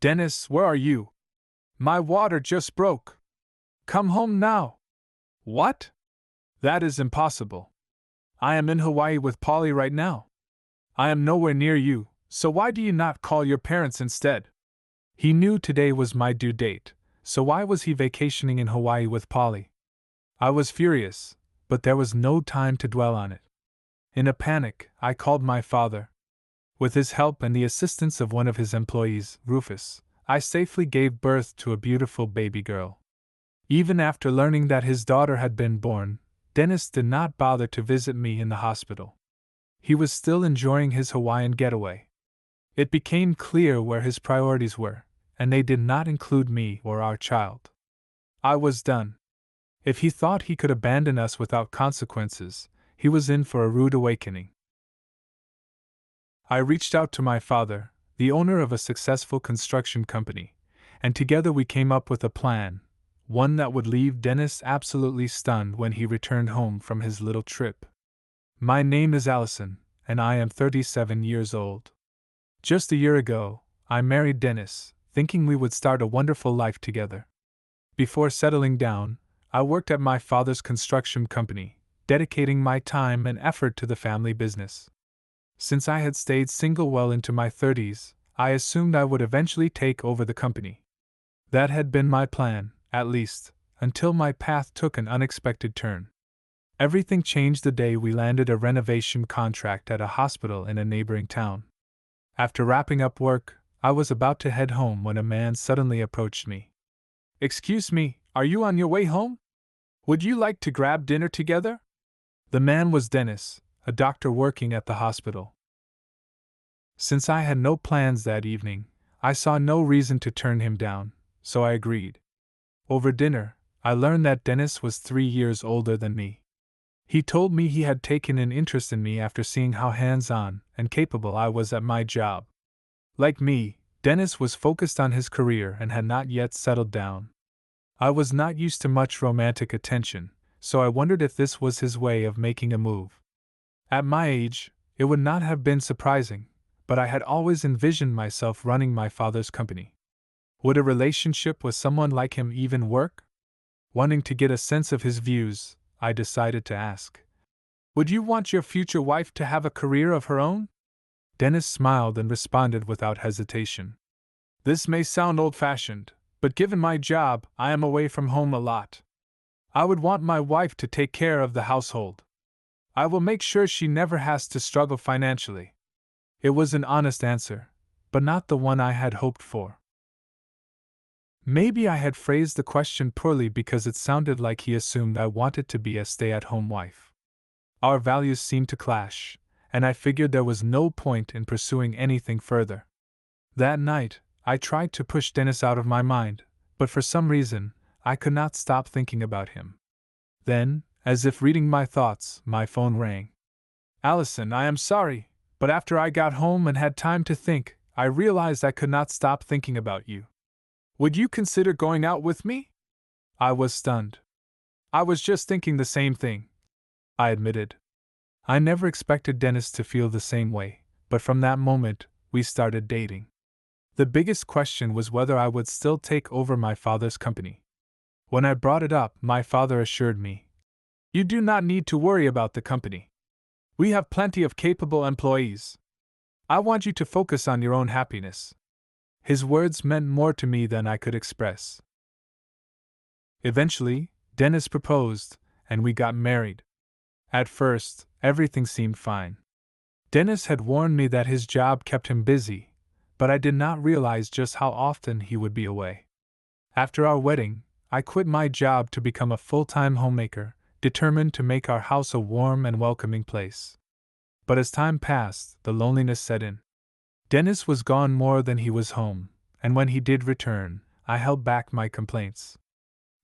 Dennis, where are you? My water just broke. Come home now. What? That is impossible. I am in Hawaii with Polly right now. I am nowhere near you, so why do you not call your parents instead? He knew today was my due date, so why was he vacationing in Hawaii with Polly? I was furious, but there was no time to dwell on it. In a panic, I called my father. With his help and the assistance of one of his employees, Rufus, I safely gave birth to a beautiful baby girl. Even after learning that his daughter had been born, Dennis did not bother to visit me in the hospital. He was still enjoying his Hawaiian getaway. It became clear where his priorities were, and they did not include me or our child. I was done. If he thought he could abandon us without consequences, he was in for a rude awakening. I reached out to my father, the owner of a successful construction company, and together we came up with a plan, one that would leave Dennis absolutely stunned when he returned home from his little trip. My name is Allison, and I am 37 years old. Just a year ago, I married Dennis, thinking we would start a wonderful life together. Before settling down, I worked at my father's construction company, dedicating my time and effort to the family business. Since I had stayed single well into my 30s, I assumed I would eventually take over the company. That had been my plan, at least, until my path took an unexpected turn. Everything changed the day we landed a renovation contract at a hospital in a neighboring town. After wrapping up work, I was about to head home when a man suddenly approached me. "Excuse me, are you on your way home? Would you like to grab dinner together?" The man was Dennis, a doctor working at the hospital. Since I had no plans that evening, I saw no reason to turn him down, so I agreed. Over dinner, I learned that Dennis was 3 years older than me. He told me he had taken an interest in me after seeing how hands-on and capable I was at my job. Like me, Dennis was focused on his career and had not yet settled down. I was not used to much romantic attention, so I wondered if this was his way of making a move. At my age, it would not have been surprising, but I had always envisioned myself running my father's company. Would a relationship with someone like him even work? Wanting to get a sense of his views, I decided to ask, "Would you want your future wife to have a career of her own?" Dennis smiled and responded without hesitation. "This may sound old-fashioned, but given my job, I am away from home a lot. I would want my wife to take care of the household. I will make sure she never has to struggle financially." It was an honest answer, but not the one I had hoped for. Maybe I had phrased the question poorly because it sounded like he assumed I wanted to be a stay-at-home wife. Our values seemed to clash, and I figured there was no point in pursuing anything further. That night, I tried to push Dennis out of my mind, but for some reason, I could not stop thinking about him. Then, as if reading my thoughts, my phone rang. "Allison, I am sorry, but after I got home and had time to think, I realized I could not stop thinking about you. Would you consider going out with me?" I was stunned. "I was just thinking the same thing," I admitted. I never expected Dennis to feel the same way, but from that moment, we started dating. The biggest question was whether I would still take over my father's company. When I brought it up, my father assured me, "You do not need to worry about the company. We have plenty of capable employees. I want you to focus on your own happiness." His words meant more to me than I could express. Eventually, Dennis proposed, and we got married. At first, everything seemed fine. Dennis had warned me that his job kept him busy, but I did not realize just how often he would be away. After our wedding, I quit my job to become a full-time homemaker, determined to make our house a warm and welcoming place. But as time passed, the loneliness set in. Dennis was gone more than he was home, and when he did return, I held back my complaints.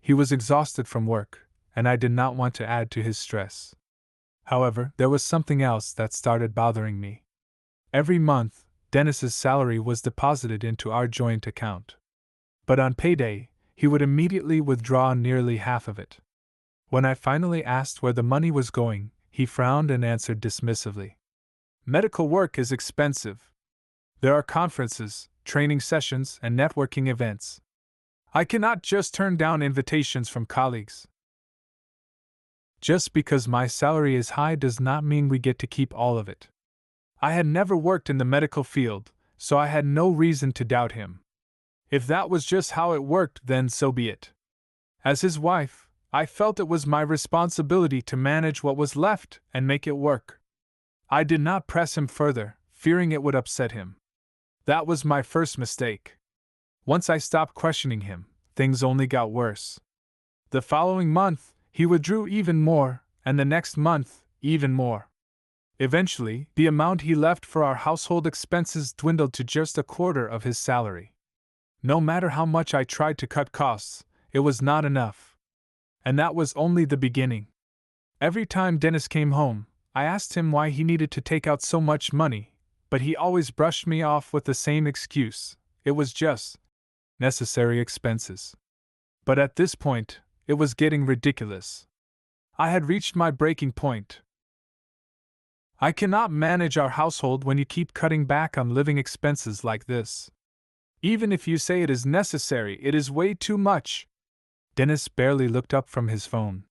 He was exhausted from work, and I did not want to add to his stress. However, there was something else that started bothering me. Every month, Dennis's salary was deposited into our joint account. But on payday, he would immediately withdraw nearly half of it. When I finally asked where the money was going, he frowned and answered dismissively, "Medical work is expensive. There are conferences, training sessions, and networking events. I cannot just turn down invitations from colleagues. Just because my salary is high does not mean we get to keep all of it. I had never worked in the medical field, so I had no reason to doubt him. If that was just how it worked, then so be it. As his wife, I felt it was my responsibility to manage what was left and make it work. I did not press him further, fearing it would upset him. That was my first mistake. Once I stopped questioning him, things only got worse. The following month, he withdrew even more, and the next month, even more. Eventually, the amount he left for our household expenses dwindled to just a quarter of his salary. No matter how much I tried to cut costs, it was not enough. And that was only the beginning. Every time Dennis came home, I asked him why he needed to take out so much money, but he always brushed me off with the same excuse: it was just necessary expenses. But at this point, it was getting ridiculous. I had reached my breaking point. I cannot manage our household when you keep cutting back on living expenses like this. Even if you say it is necessary, it is way too much. Dennis barely looked up from his phone.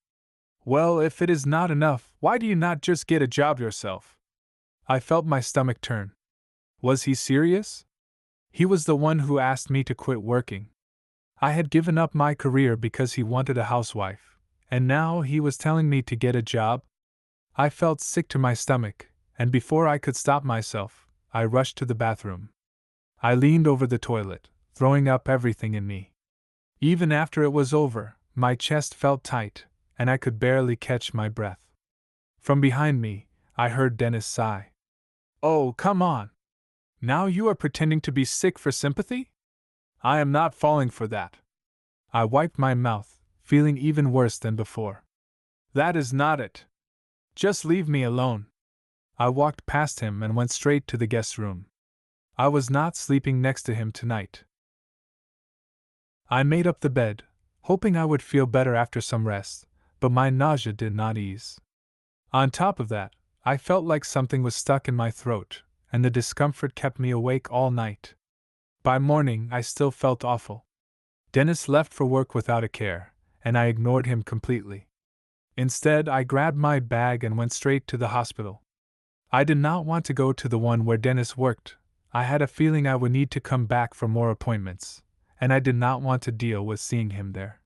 Well, if it is not enough, why do you not just get a job yourself? I felt my stomach turn. Was he serious? He was the one who asked me to quit working. I had given up my career because he wanted a housewife, and now he was telling me to get a job? I felt sick to my stomach, and before I could stop myself, I rushed to the bathroom. I leaned over the toilet, throwing up everything in me. Even after it was over, my chest felt tight, and I could barely catch my breath. From behind me, I heard Dennis sigh. Oh, come on! Now you are pretending to be sick for sympathy? I am not falling for that. I wiped my mouth, feeling even worse than before. That is not it. Just leave me alone. I walked past him and went straight to the guest room. I was not sleeping next to him tonight. I made up the bed, hoping I would feel better after some rest, but my nausea did not ease. On top of that, I felt like something was stuck in my throat, and the discomfort kept me awake all night. By morning, I still felt awful. Dennis left for work without a care, and I ignored him completely. Instead, I grabbed my bag and went straight to the hospital. I did not want to go to the one where Dennis worked. I had a feeling I would need to come back for more appointments, and I did not want to deal with seeing him there.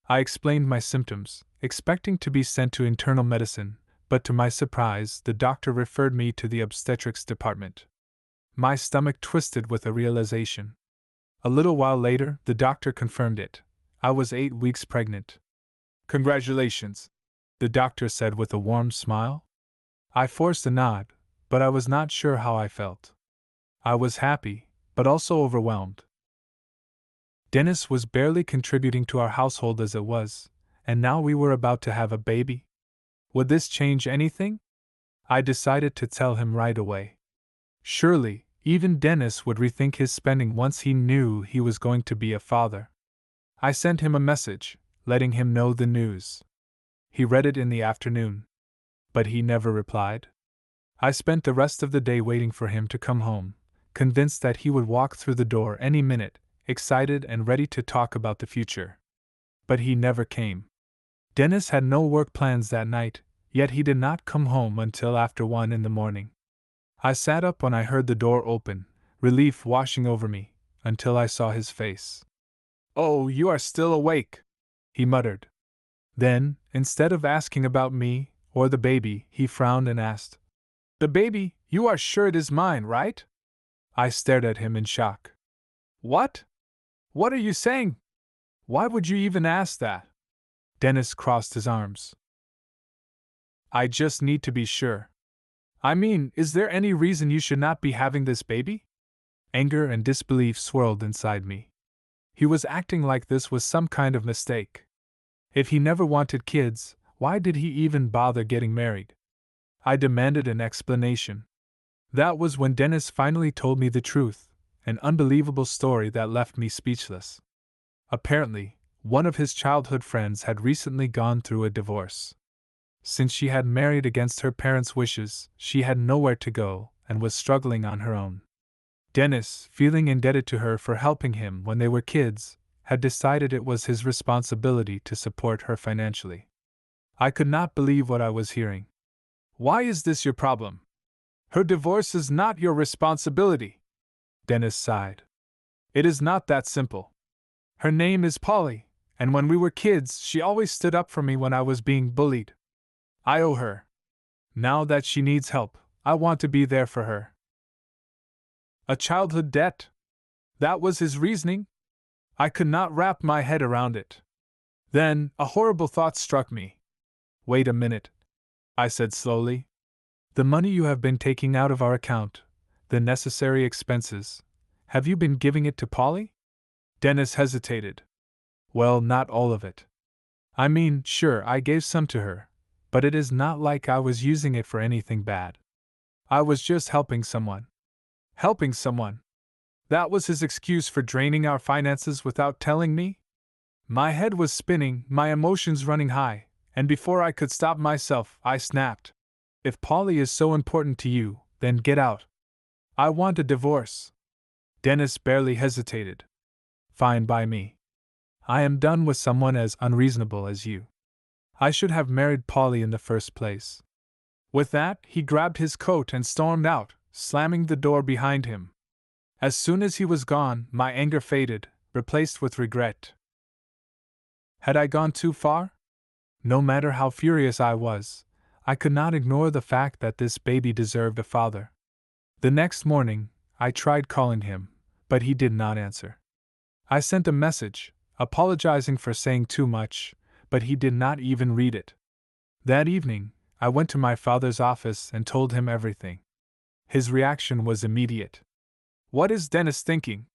I explained my symptoms, expecting to be sent to internal medicine, but to my surprise, the doctor referred me to the obstetrics department. My stomach twisted with a realization. A little while later, the doctor confirmed it. I was 8 weeks pregnant. Congratulations, the doctor said with a warm smile. I forced a nod, but I was not sure how I felt. I was happy, but also overwhelmed. Dennis was barely contributing to our household as it was, and now we were about to have a baby. Would this change anything? I decided to tell him right away. Surely, even Dennis would rethink his spending once he knew he was going to be a father. I sent him a message, letting him know the news. He read it in the afternoon. But he never replied. I spent the rest of the day waiting for him to come home, convinced that he would walk through the door any minute, excited and ready to talk about the future. But he never came. Dennis had no work plans that night, yet he did not come home until after 1 in the morning. I sat up when I heard the door open, relief washing over me, until I saw his face. "Oh, you are still awake," he muttered. Then, instead of asking about me, or the baby, he frowned and asked, "The baby, you are sure it is mine, right?" I stared at him in shock. "What? What are you saying? Why would you even ask that?" Dennis crossed his arms. "I just need to be sure. I mean, is there any reason you should not be having this baby?" Anger and disbelief swirled inside me. He was acting like this was some kind of mistake. If he never wanted kids, why did he even bother getting married? I demanded an explanation. That was when Dennis finally told me the truth, an unbelievable story that left me speechless. Apparently, one of his childhood friends had recently gone through a divorce. Since she had married against her parents' wishes, she had nowhere to go and was struggling on her own. Dennis, feeling indebted to her for helping him when they were kids, had decided it was his responsibility to support her financially. I could not believe what I was hearing. Why is this your problem? Her divorce is not your responsibility. Dennis sighed. It is not that simple. Her name is Polly, and when we were kids, she always stood up for me when I was being bullied. I owe her. Now that she needs help, I want to be there for her. A childhood debt? That was his reasoning? I could not wrap my head around it. Then, a horrible thought struck me. Wait a minute, I said slowly. The money you have been taking out of our account, the necessary expenses, have you been giving it to Polly? Dennis hesitated. Well, not all of it. I mean, sure, I gave some to her, but it is not like I was using it for anything bad. I was just helping someone. Helping someone. That was his excuse for draining our finances without telling me? My head was spinning, my emotions running high, and before I could stop myself, I snapped. If Polly is so important to you, then get out. I want a divorce. Dennis barely hesitated. Fine by me. I am done with someone as unreasonable as you. I should have married Polly in the first place. With that, he grabbed his coat and stormed out, slamming the door behind him. As soon as he was gone, my anger faded, replaced with regret. Had I gone too far? No matter how furious I was, I could not ignore the fact that this baby deserved a father. The next morning, I tried calling him, but he did not answer. I sent a message, apologizing for saying too much, but he did not even read it. That evening, I went to my father's office and told him everything. His reaction was immediate. What is Dennis thinking?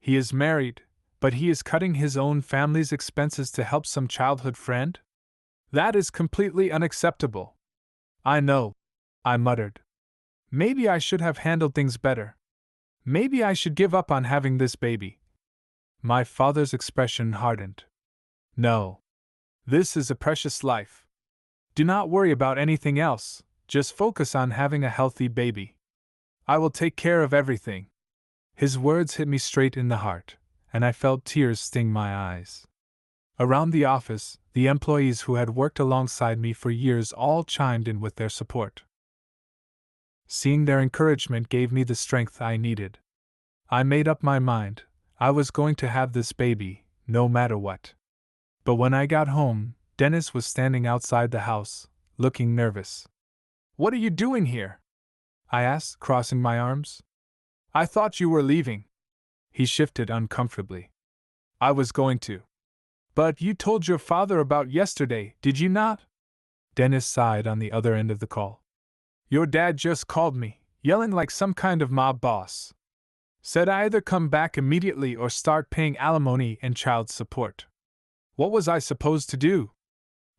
He is married, but he is cutting his own family's expenses to help some childhood friend? That is completely unacceptable. I know, I muttered. Maybe I should have handled things better. Maybe I should give up on having this baby. My father's expression hardened. No. This is a precious life. Do not worry about anything else, just focus on having a healthy baby. I will take care of everything. His words hit me straight in the heart, and I felt tears sting my eyes. Around the office, the employees who had worked alongside me for years all chimed in with their support. Seeing their encouragement gave me the strength I needed. I made up my mind, I was going to have this baby, no matter what. But when I got home, Dennis was standing outside the house, looking nervous. What are you doing here? I asked, crossing my arms. I thought you were leaving. He shifted uncomfortably. I was going to. But you told your father about yesterday, did you not? Dennis sighed on the other end of the call. Your dad just called me, yelling like some kind of mob boss. Said I either come back immediately or start paying alimony and child support. What was I supposed to do?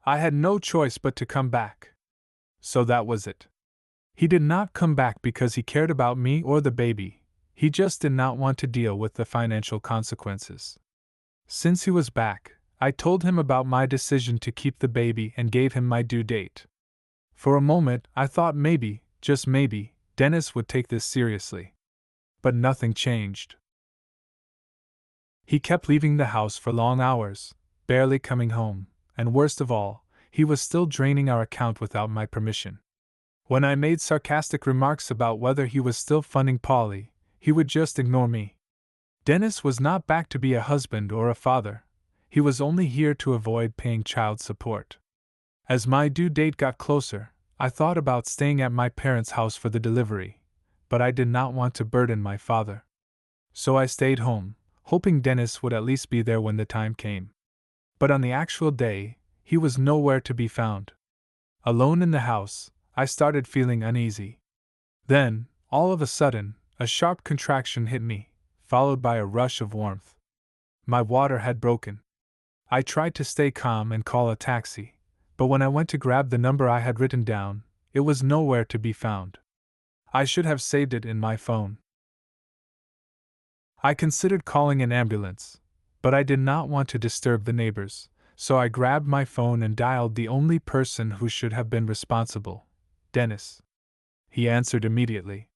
I had no choice but to come back. So that was it. He did not come back because he cared about me or the baby, he just did not want to deal with the financial consequences. Since he was back, I told him about my decision to keep the baby and gave him my due date. For a moment, I thought maybe, just maybe, Dennis would take this seriously. But nothing changed. He kept leaving the house for long hours, barely coming home, and worst of all, he was still draining our account without my permission. When I made sarcastic remarks about whether he was still funding Polly, he would just ignore me. Dennis was not back to be a husband or a father, he was only here to avoid paying child support. As my due date got closer, I thought about staying at my parents' house for the delivery, but I did not want to burden my father. So I stayed home, hoping Dennis would at least be there when the time came. But on the actual day, he was nowhere to be found. Alone in the house, I started feeling uneasy. Then, all of a sudden, a sharp contraction hit me, followed by a rush of warmth. My water had broken. I tried to stay calm and call a taxi, but when I went to grab the number I had written down, it was nowhere to be found. I should have saved it in my phone. I considered calling an ambulance, but I did not want to disturb the neighbors, so I grabbed my phone and dialed the only person who should have been responsible, Dennis. He answered immediately.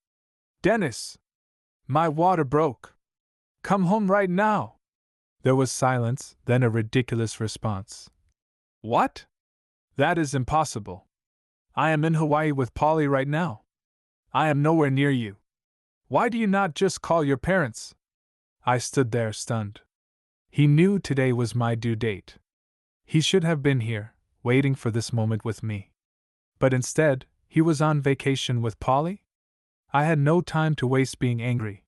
Dennis! My water broke. Come home right now. There was silence, then a ridiculous response. What? That is impossible. I am in Hawaii with Polly right now. I am nowhere near you. Why do you not just call your parents? I stood there stunned. He knew today was my due date. He should have been here, waiting for this moment with me. But instead, he was on vacation with Polly? I had no time to waste being angry.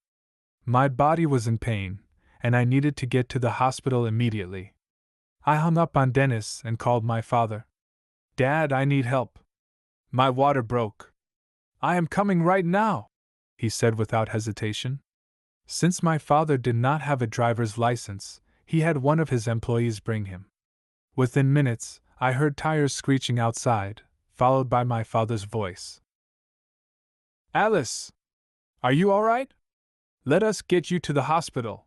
My body was in pain, and I needed to get to the hospital immediately. I hung up on Dennis and called my father. Dad, I need help. My water broke. I am coming right now, he said without hesitation. Since my father did not have a driver's license, he had one of his employees bring him. Within minutes, I heard tires screeching outside, followed by my father's voice. Alice! Are you all right? Let us get you to the hospital.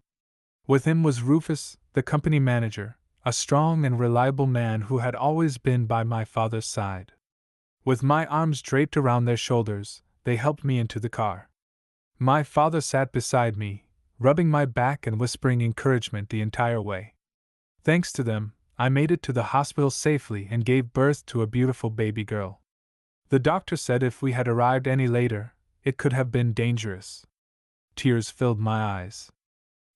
With him was Rufus, the company manager, a strong and reliable man who had always been by my father's side. With my arms draped around their shoulders, they helped me into the car. My father sat beside me, rubbing my back and whispering encouragement the entire way. Thanks to them, I made it to the hospital safely and gave birth to a beautiful baby girl. The doctor said if we had arrived any later, it could have been dangerous. Tears filled my eyes.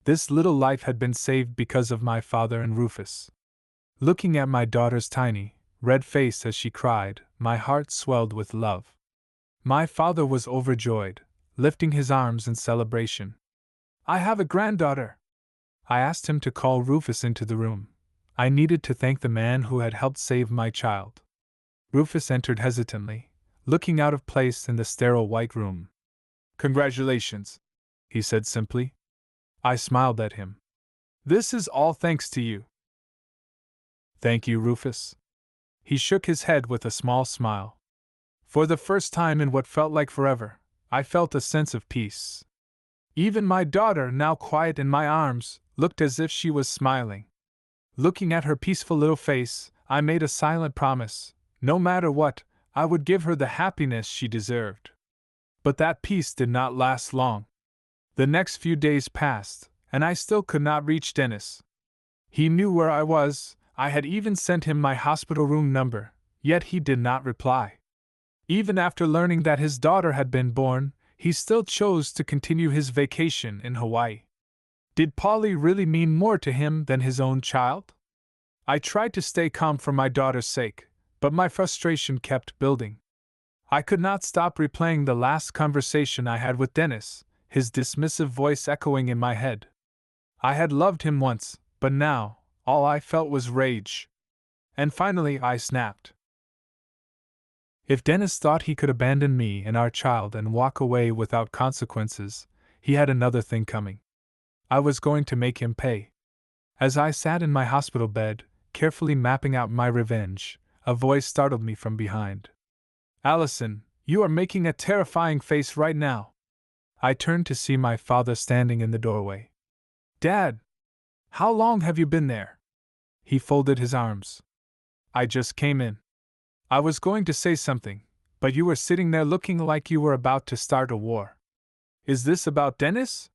This little life had been saved because of my father and Rufus. Looking at my daughter's tiny, red face as she cried, my heart swelled with love. My father was overjoyed, lifting his arms in celebration. I have a granddaughter! I asked him to call Rufus into the room. I needed to thank the man who had helped save my child. Rufus entered hesitantly, looking out of place in the sterile white room. Congratulations, he said simply. I smiled at him. This is all thanks to you. Thank you, Rufus. He shook his head with a small smile. For the first time in what felt like forever, I felt a sense of peace. Even my daughter, now quiet in my arms, looked as if she was smiling. Looking at her peaceful little face, I made a silent promise. No matter what, I would give her the happiness she deserved. But that peace did not last long. The next few days passed, and I still could not reach Dennis. He knew where I was, I had even sent him my hospital room number, yet he did not reply. Even after learning that his daughter had been born, he still chose to continue his vacation in Hawaii. Did Polly really mean more to him than his own child? I tried to stay calm for my daughter's sake, but my frustration kept building. I could not stop replaying the last conversation I had with Dennis, his dismissive voice echoing in my head. I had loved him once, but now, all I felt was rage. And finally I snapped. If Dennis thought he could abandon me and our child and walk away without consequences, he had another thing coming. I was going to make him pay. As I sat in my hospital bed, carefully mapping out my revenge, a voice startled me from behind. Allison, you are making a terrifying face right now. I turned to see my father standing in the doorway. Dad! How long have you been there? He folded his arms. I just came in. I was going to say something, but you were sitting there looking like you were about to start a war. Is this about Dennis?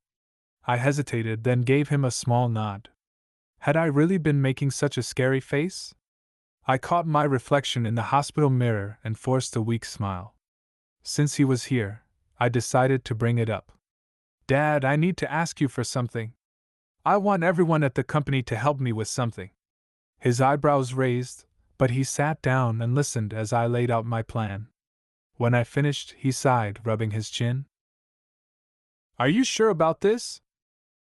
I hesitated, then gave him a small nod. Had I really been making such a scary face? I caught my reflection in the hospital mirror and forced a weak smile. Since he was here, I decided to bring it up. Dad, I need to ask you for something. I want everyone at the company to help me with something. His eyebrows raised, but he sat down and listened as I laid out my plan. When I finished, he sighed, rubbing his chin. Are you sure about this?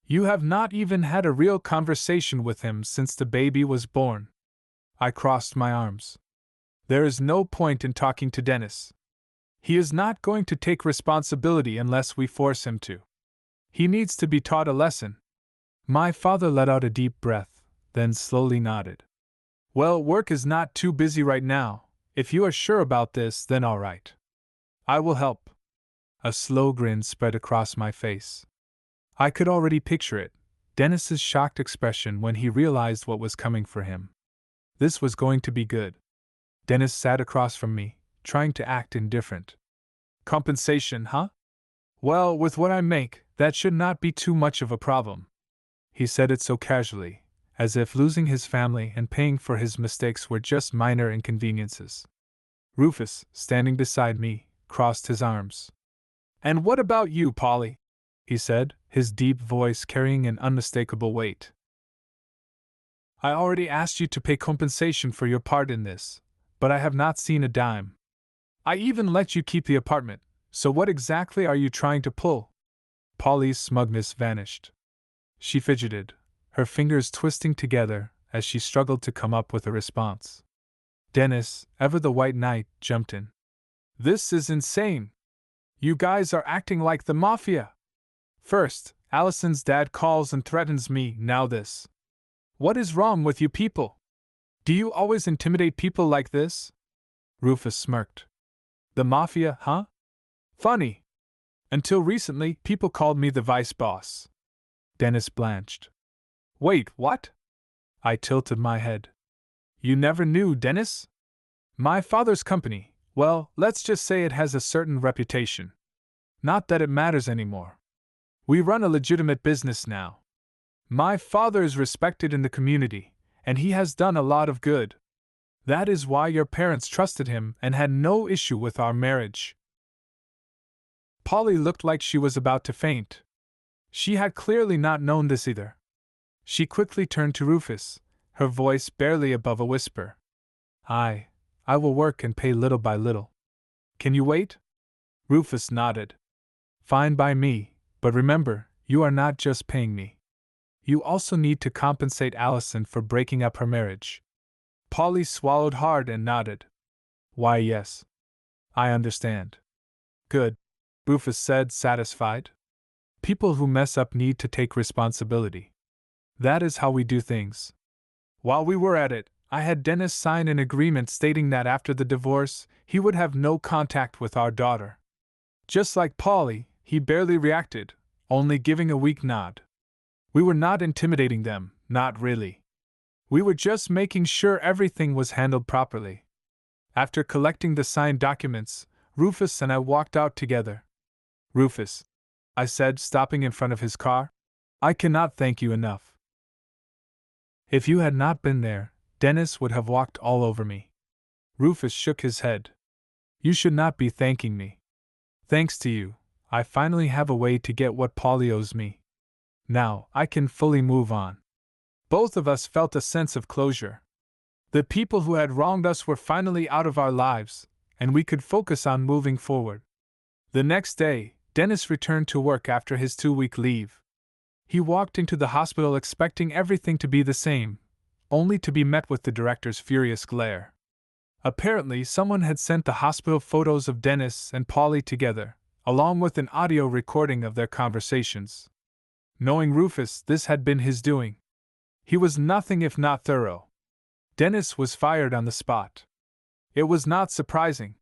You have not even had a real conversation with him since the baby was born. I crossed my arms. There is no point in talking to Dennis. He is not going to take responsibility unless we force him to. He needs to be taught a lesson. My father let out a deep breath, then slowly nodded. Well, work is not too busy right now. If you are sure about this, then all right. I will help. A slow grin spread across my face. I could already picture it, Dennis's shocked expression when he realized what was coming for him. This was going to be good. Dennis sat across from me, trying to act indifferent. Compensation, huh? Well, with what I make, That should not be too much of a problem. He said it so casually, as if losing his family and paying for his mistakes were just minor inconveniences. Rufus, standing beside me, crossed his arms. "And what about you, Polly?" he said, his deep voice carrying an unmistakable weight. "I already asked you to pay compensation for your part in this, but I have not seen a dime. I even let you keep the apartment, so what exactly are you trying to pull?" Polly's smugness vanished. She fidgeted, her fingers twisting together as she struggled to come up with a response. Dennis, ever the white knight, jumped in. "This is insane! You guys are acting like the mafia! First, Allison's dad calls and threatens me, now this. What is wrong with you people? Do you always intimidate people like this?" Rufus smirked. "The mafia, huh? Funny. Until recently, people called me the vice boss." Dennis blanched. "Wait, what?" I tilted my head. "You never knew, Dennis? My father's company, well, let's just say it has a certain reputation. Not that it matters anymore. We run a legitimate business now. My father is respected in the community, and he has done a lot of good. That is why your parents trusted him and had no issue with our marriage." Polly looked like she was about to faint. She had clearly not known this either. She quickly turned to Rufus, her voice barely above a whisper. I will work and pay little by little. Can you wait?" Rufus nodded. "Fine by me, but remember, you are not just paying me. You also need to compensate Allison for breaking up her marriage." Polly swallowed hard and nodded. "Why, yes. I understand." "Good," Rufus said, satisfied. "People who mess up need to take responsibility. That is how we do things." While we were at it, I had Dennis sign an agreement stating that after the divorce, he would have no contact with our daughter. Just like Polly, he barely reacted, only giving a weak nod. We were not intimidating them, not really. We were just making sure everything was handled properly. After collecting the signed documents, Rufus and I walked out together. "Rufus," I said, stopping in front of his car, "I cannot thank you enough." If you had not been there, Dennis would have walked all over me. Rufus shook his head. "You should not be thanking me. Thanks to you, I finally have a way to get what Polly owes me. Now, I can fully move on." Both of us felt a sense of closure. The people who had wronged us were finally out of our lives, and we could focus on moving forward. The next day, Dennis returned to work after his 2-week leave. He walked into the hospital expecting everything to be the same, only to be met with the director's furious glare. Apparently, someone had sent the hospital photos of Dennis and Polly together, along with an audio recording of their conversations. Knowing Rufus, this had been his doing. He was nothing if not thorough. Dennis was fired on the spot. It was not surprising.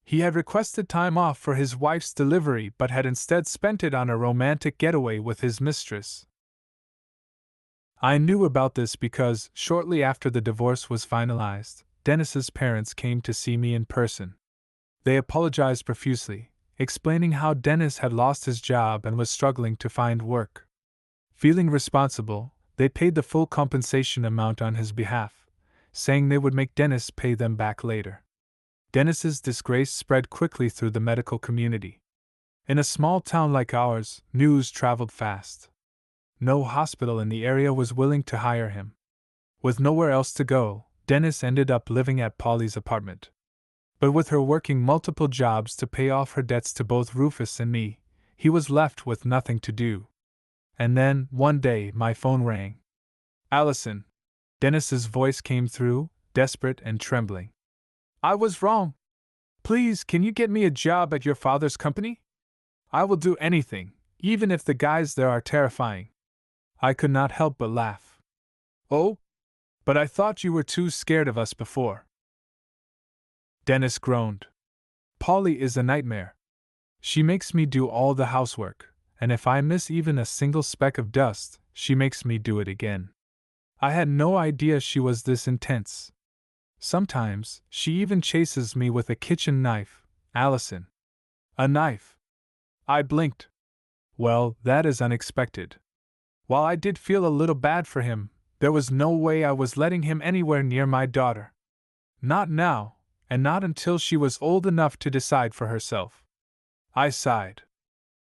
He had requested time off for his wife's delivery but had instead spent it on a romantic getaway with his mistress. I knew about this because, shortly after the divorce was finalized, Dennis's parents came to see me in person. They apologized profusely, explaining how Dennis had lost his job and was struggling to find work. Feeling responsible, they paid the full compensation amount on his behalf, saying they would make Dennis pay them back later. Dennis's disgrace spread quickly through the medical community. In a small town like ours, news traveled fast. No hospital in the area was willing to hire him. With nowhere else to go, Dennis ended up living at Polly's apartment. But with her working multiple jobs to pay off her debts to both Rufus and me, he was left with nothing to do. And then, one day, my phone rang. "Allison." Dennis's voice came through, desperate and trembling. "I was wrong. Please, can you get me a job at your father's company? I will do anything, even if the guys there are terrifying." I could not help but laugh. "Oh? But I thought you were too scared of us before." Dennis groaned. "Polly is a nightmare. She makes me do all the housework, and if I miss even a single speck of dust, she makes me do it again. I had no idea she was this intense. Sometimes, she even chases me with a kitchen knife." "Allison." "A knife." I blinked. Well, that is unexpected. While I did feel a little bad for him, there was no way I was letting him anywhere near my daughter. Not now, and not until she was old enough to decide for herself. I sighed.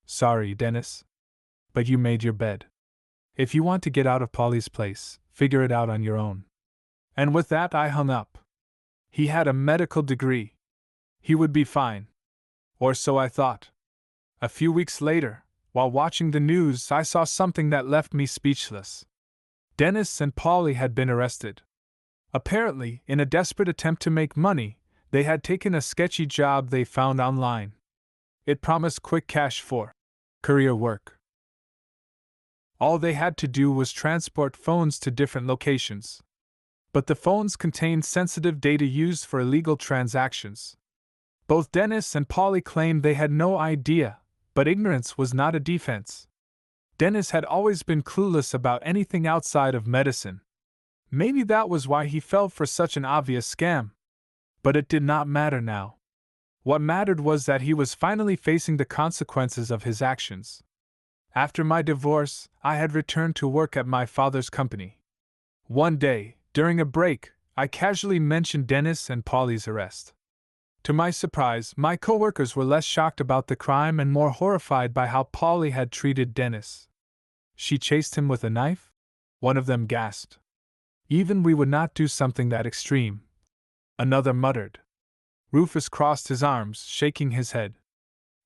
Sorry, Dennis. But you made your bed. If you want to get out of Polly's place, figure it out on your own. And with that, I hung up. He had a medical degree. He would be fine. Or so I thought. A few weeks later, while watching the news, I saw something that left me speechless. Dennis and Polly had been arrested. Apparently, in a desperate attempt to make money, they had taken a sketchy job they found online. It promised quick cash for career work. All they had to do was transport phones to different locations. But the phones contained sensitive data used for illegal transactions. Both Dennis and Polly claimed they had no idea, but ignorance was not a defense. Dennis had always been clueless about anything outside of medicine. Maybe that was why he fell for such an obvious scam. But it did not matter now. What mattered was that he was finally facing the consequences of his actions. After my divorce, I had returned to work at my father's company. One day, during a break, I casually mentioned Dennis and Polly's arrest. To my surprise, my coworkers were less shocked about the crime and more horrified by how Polly had treated Dennis. She chased him with a knife? One of them gasped. Even we would not do something that extreme. Another muttered. Rufus crossed his arms, shaking his head.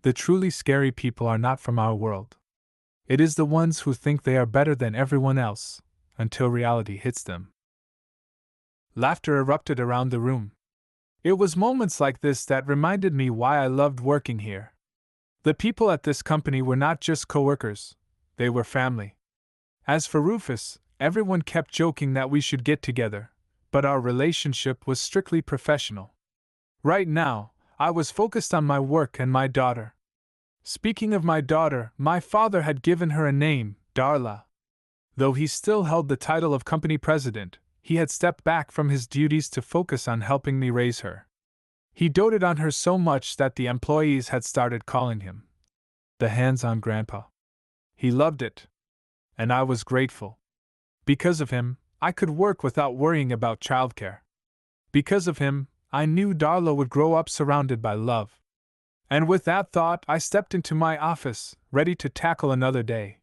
The truly scary people are not from our world. It is the ones who think they are better than everyone else, until reality hits them. Laughter erupted around the room. It was moments like this that reminded me why I loved working here. The people at this company were not just coworkers, they were family. As for Rufus, everyone kept joking that we should get together, but our relationship was strictly professional. Right now, I was focused on my work and my daughter. Speaking of my daughter, my father had given her a name, Darla. Though he still held the title of company president, he had stepped back from his duties to focus on helping me raise her. He doted on her so much that the employees had started calling him the hands-on grandpa. He loved it, and I was grateful. Because of him, I could work without worrying about childcare. Because of him, I knew Darla would grow up surrounded by love. And with that thought, I stepped into my office, ready to tackle another day.